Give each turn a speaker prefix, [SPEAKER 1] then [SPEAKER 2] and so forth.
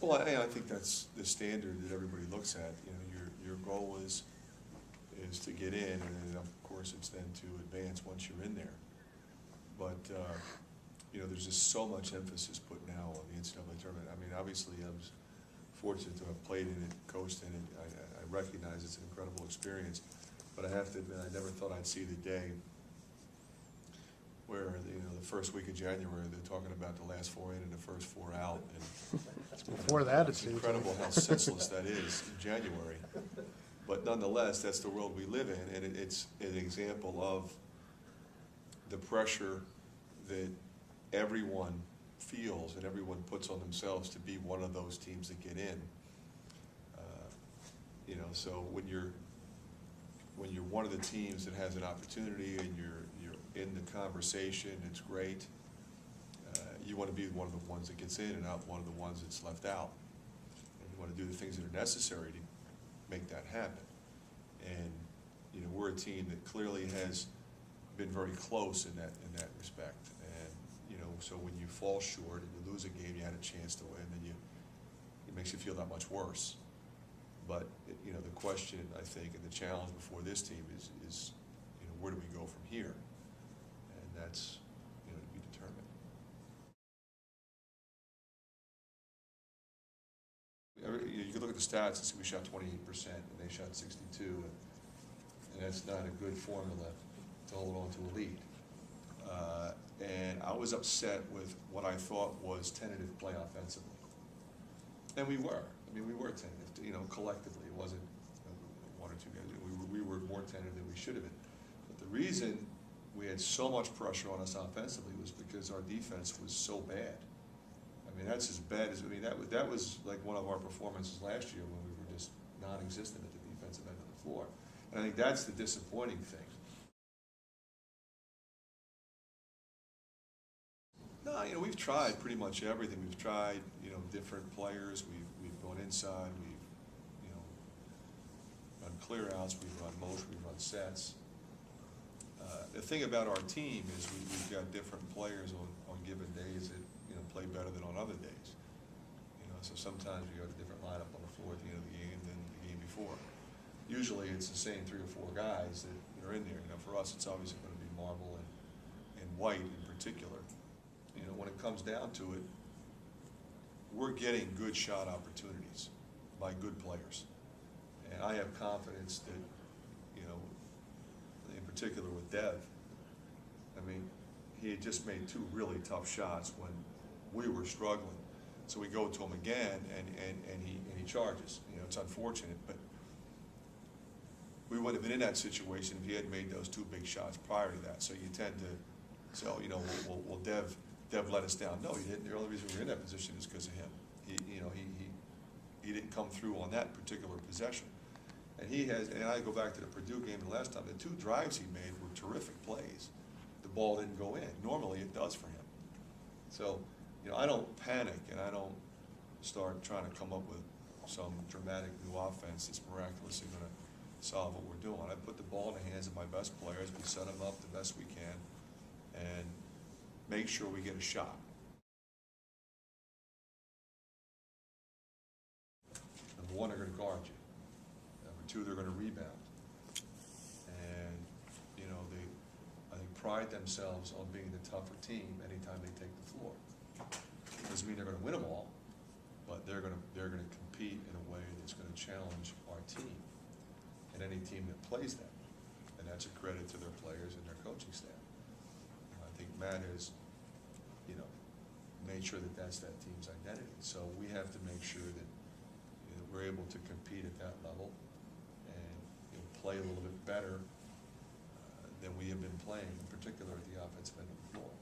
[SPEAKER 1] Well, I think that's the standard that everybody looks at. You know, your goal is to get in, and then of course it's then to advance once you're in there. But you know, there's just so much emphasis put now on the NCAA tournament. I mean, obviously I was fortunate to have played in it, coached in it. I recognize it's an incredible experience, but I have to admit I never thought I'd see the day where the first week of January they're talking about the last four in and the first four out. And
[SPEAKER 2] before that,
[SPEAKER 1] it's incredible how senseless that is in January. But nonetheless, that's the world we live in, and it's an example of the pressure that everyone feels and everyone puts on themselves to be one of those teams that get in. You know, so when you're one of the teams that has an opportunity and you're in the conversation, it's great. You want to be one of the ones that gets in and not one of the ones that's left out. And you want to do the things that are necessary to make that happen. And you know, we're a team that clearly has been very close in that respect. And you know, so when you fall short and you lose a game you had a chance to win, then it makes you feel that much worse. But you know, the question I think and the challenge before this team is you know, where do we go from here? And that's, you know, to be determined. You can look at the stats and see we shot 28% and they shot 62%, and that's not a good formula to hold on to a lead. And I was upset with what I thought was tentative play offensively, and we were. I mean, we were tentative. You know, collectively, it wasn't one or two guys. We were more tentative than we should have been. But the reason we had so much pressure on us offensively was because our defense was so bad. I mean, that's as bad as, I mean, that was like one of our performances last year when we were just non-existent at the defensive end of the floor. And I think that's the disappointing thing. No, you know, we've tried pretty much everything. We've tried, you know, different players. We've gone inside. We've, you know, run clear outs. We've run motion. We've run sets. The thing about our team is we've got different players on given days that, you know, play better than on other days. You know, so sometimes you have a different lineup on the floor at the end of the game than the game before. Usually it's the same 3 or 4 guys that are in there. You know, for us it's obviously going to be Marble and White in particular. You know, when it comes down to it, we're getting good shot opportunities by good players. And I have confidence that, you know, in particular with Dev, I mean, he had just made 2 really tough shots when we were struggling. So we go to him again and he charges. You know, it's unfortunate, but we wouldn't have been in that situation if he had made those 2 big shots prior to that. So you tend to say, oh, you know, well Dev let us down. No, he didn't. The only reason we're in that position is because of him. He didn't come through on that particular possession. And he has, and I go back to the Purdue game the last time, the 2 drives he made were terrific plays. The ball didn't go in. Normally it does for him. So, you know, I don't panic and I don't start trying to come up with some dramatic new offense that's miraculously going to solve what we're doing. I put the ball in the hands of my best players. We set them up the best we can and make sure we get a shot. Number 1, they're going to guard you. Number 2, they're going to rebound. And, you know, I think pride themselves on being the tougher team anytime they take the floor. Doesn't mean they're going to win them all, but they're going to compete in a way that's going to challenge our team and any team that plays them. And that's a credit to their players and their coaching staff. I think Matt has, you know, made sure that that's that team's identity. So we have to make sure that, you know, we're able to compete at that level and, you know, play a little bit better than we have been playing, in particular at the offensive end of the floor.